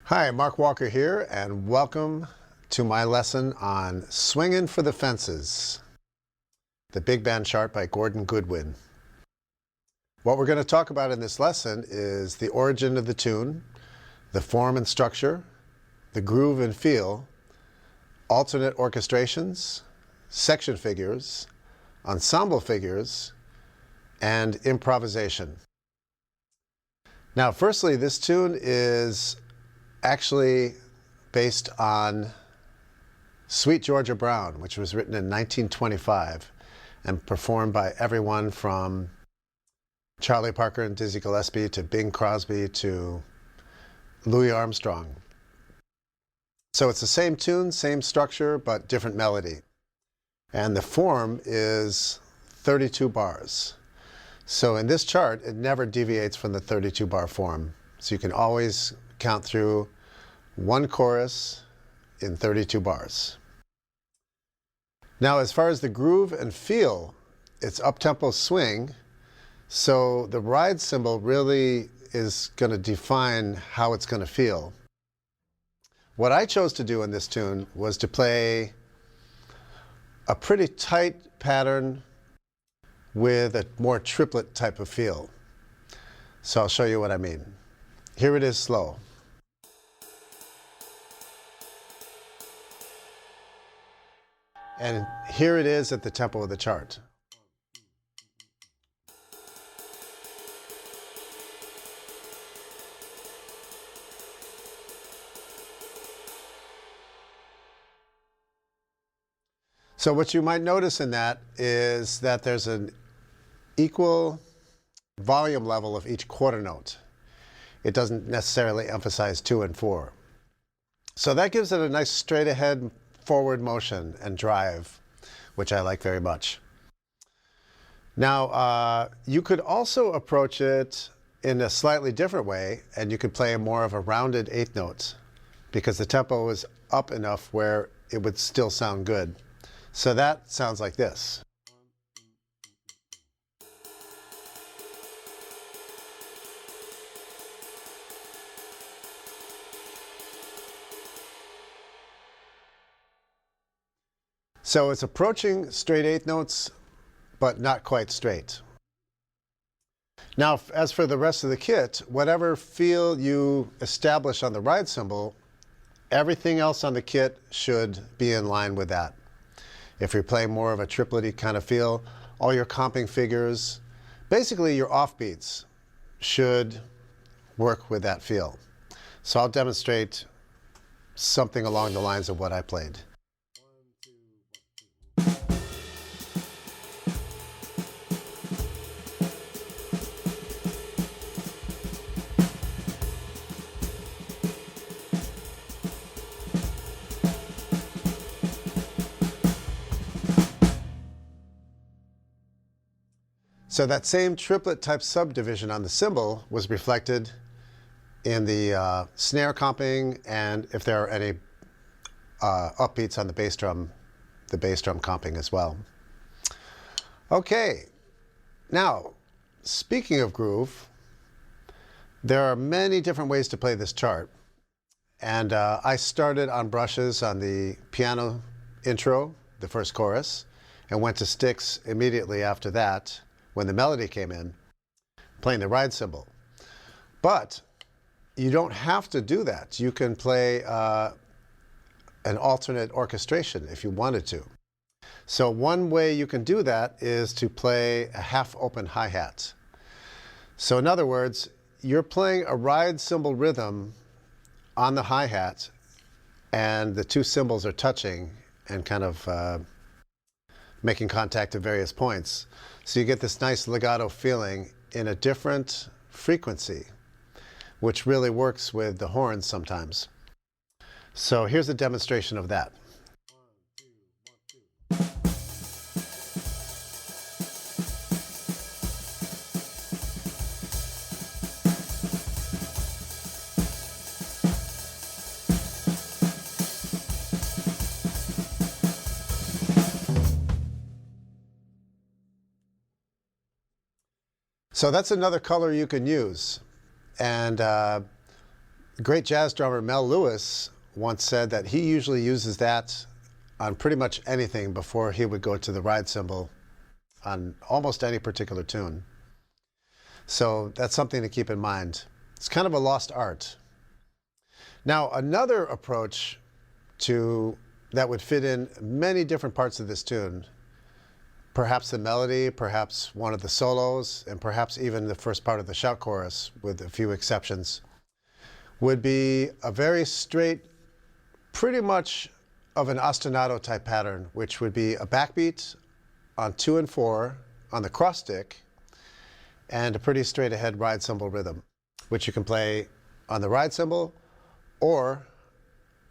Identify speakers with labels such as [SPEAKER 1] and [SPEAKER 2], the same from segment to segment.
[SPEAKER 1] Hi, Mark Walker here, and welcome to my lesson on Swingin' for the Fences, the big band chart by Goodwin. What we're going to talk about in this lesson is the origin of the tune, the form and structure, the groove and feel, alternate orchestrations, section figures, ensemble figures, and improvisation. Now, firstly, this tune is actually based on Sweet Georgia Brown, which was written in 1925 and performed by everyone from Charlie Parker and Dizzy Gillespie to Bing Crosby to Louis Armstrong. So it's the same tune, same structure, but different melody. And the form is 32 bars. So in this chart, it never deviates from the 32 bar form. So you can always count through one chorus in 32 bars. Now, as far as the groove and feel, it's up-tempo swing, so the ride cymbal really is going to define how it's going to feel. What I chose to do in this tune was to play a pretty tight pattern with a more triplet type of feel. So I'll show you what I mean. Here it is slow. And here it is at the tempo of the chart. So what you might notice in that is that there's an equal volume level of each quarter note. It doesn't necessarily emphasize 2 and 4. So that gives it a nice straight ahead forward motion and drive, which I like very much. Now, you could also approach it in a slightly different way, and you could play more of a rounded eighth note because the tempo is up enough where it would still sound good. So that sounds like this. So it's approaching straight eighth notes, but not quite straight. Now, as for the rest of the kit, whatever feel you establish on the ride cymbal, everything else on the kit should be in line with that. If you're playing more of a triplety kind of feel, all your comping figures, basically your offbeats, should work with that feel. So I'll demonstrate something along the lines of what I played. So that same triplet type subdivision on the cymbal was reflected in the snare comping, and if there are any upbeats on the bass drum comping as well. Okay, now speaking of groove, there are many different ways to play this chart, and I started on brushes on the piano intro, the first chorus, and went to sticks immediately after that when the melody came in, playing the ride cymbal. But you don't have to do that. You can play an alternate orchestration if you wanted to. So one way you can do that is to play a half open hi-hat. So in other words, you're playing a ride cymbal rhythm on the hi-hat, and the two cymbals are touching and kind of making contact at various points. So you get this nice legato feeling in a different frequency, which really works with the horns sometimes. So here's a demonstration of that. So that's another color you can use. And Great jazz drummer Mel Lewis once said that he usually uses that on pretty much anything before he would go to the ride cymbal on almost any particular tune. So that's something to keep in mind. It's kind of a lost art. Now, another approach that would fit in many different parts of this tune, perhaps the melody, perhaps one of the solos, and perhaps even the first part of the shout chorus, with a few exceptions, would be a very straight, pretty much of an ostinato type pattern, which would be a backbeat on 2 and 4 on the cross stick, and a pretty straight ahead ride cymbal rhythm, which you can play on the ride cymbal or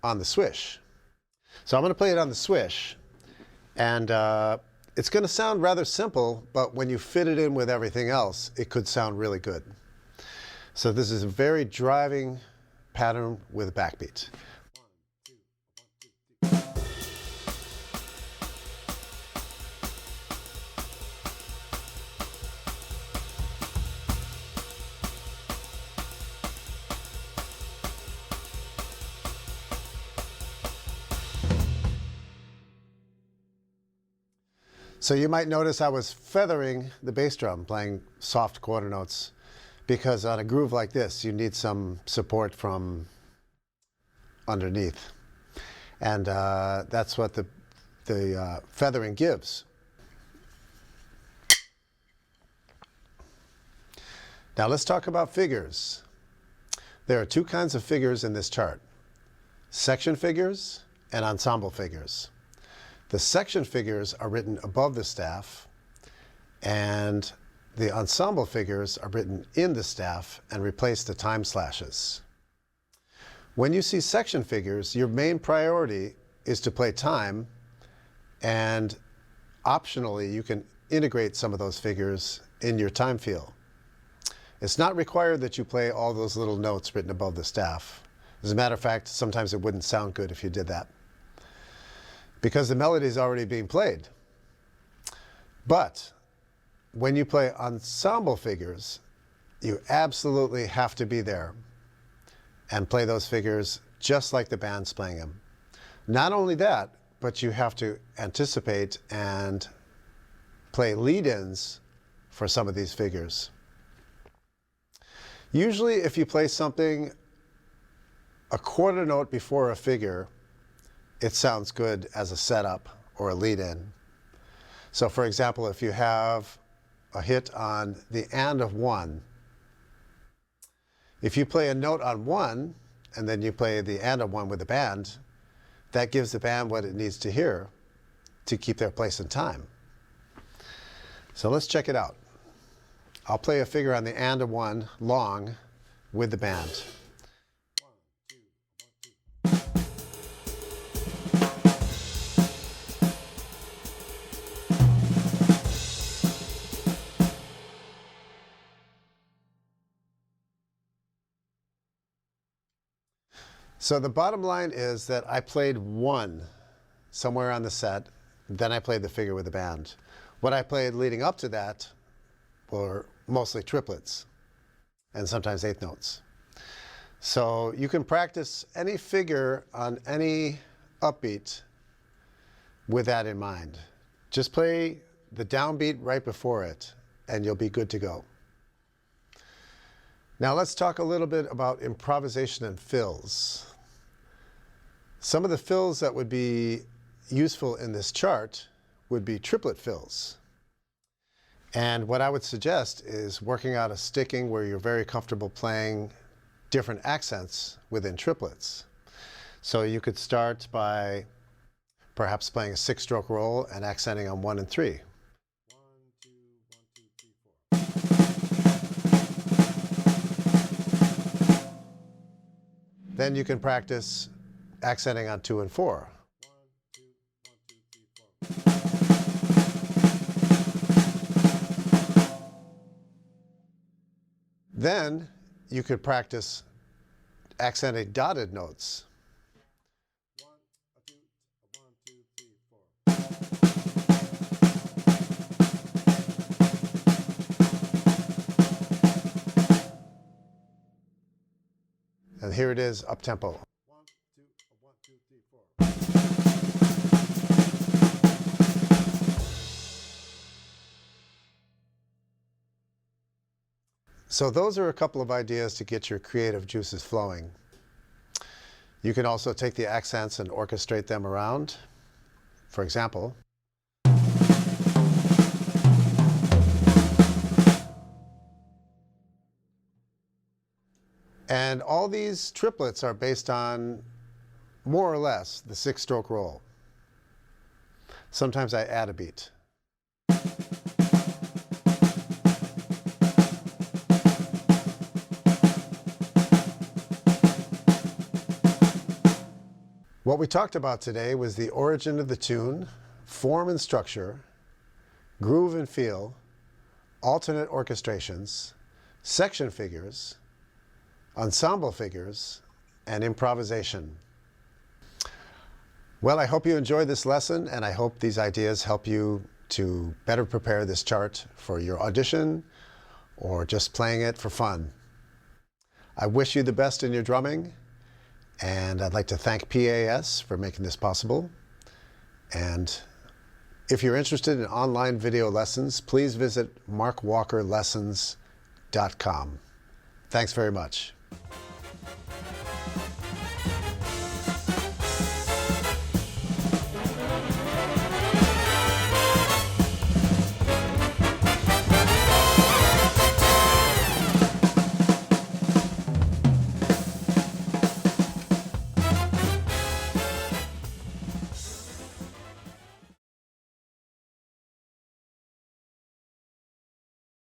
[SPEAKER 1] on the swish. So I'm going to play it on the swish, and it's going to sound rather simple, but when you fit it in with everything else, it could sound really good. So this is a very driving pattern with a backbeat. So you might notice I was feathering the bass drum, playing soft quarter notes, because on a groove like this, you need some support from underneath. And that's what the feathering gives. Now let's talk about figures. There are two kinds of figures in this chart: section figures and ensemble figures. The section figures are written above the staff, and the ensemble figures are written in the staff and replace the time slashes. When you see section figures, your main priority is to play time, and optionally you can integrate some of those figures in your time feel. It's not required that you play all those little notes written above the staff. As a matter of fact, sometimes it wouldn't sound good if you did that, because the melody is already being played. But when you play ensemble figures, you absolutely have to be there and play those figures just like the band's playing them. Not only that, but you have to anticipate and play lead-ins for some of these figures. Usually if you play something a quarter note before a figure, it sounds good as a setup or a lead-in. So for example, if you have a hit on the and of 1, if you play a note on 1 and then you play the and of 1 with the band, that gives the band what it needs to hear to keep their place in time. So let's check it out. I'll play a figure on the and of 1 long with the band. So the bottom line is that I played 1 somewhere on the set, then I played the figure with the band. What I played leading up to that were mostly triplets and sometimes 8th notes. So you can practice any figure on any upbeat with that in mind. Just play the downbeat right before it and you'll be good to go. Now let's talk a little bit about improvisation and fills. Some of the fills that would be useful in this chart would be triplet fills. And what I would suggest is working out a sticking where you're very comfortable playing different accents within triplets. So you could start by perhaps playing a 6-stroke roll and accenting on 1 and 3. 1, 2, 1, 2, 3, 4. Then you can practice accenting on 2 and 4. 1, 2, 1, 2, 3, 4. Then you could practice accenting dotted notes. 1, 2, 1, 2, 3, 4. And here it is up tempo. 1, 2, 1, 2, 3, 4. So those are a couple of ideas to get your creative juices flowing. You can also take the accents and orchestrate them around. For example, and all these triplets are based on more or less the 6-stroke roll. Sometimes I add a beat. What we talked about today was the origin of the tune, form and structure, groove and feel, alternate orchestrations, section figures, ensemble figures, and improvisation. Well, I hope you enjoyed this lesson, and I hope these ideas help you to better prepare this chart for your audition or just playing it for fun. I wish you the best in your drumming, and I'd like to thank PAS for making this possible. And if you're interested in online video lessons, please visit markwalkerlessons.com. Thanks very much.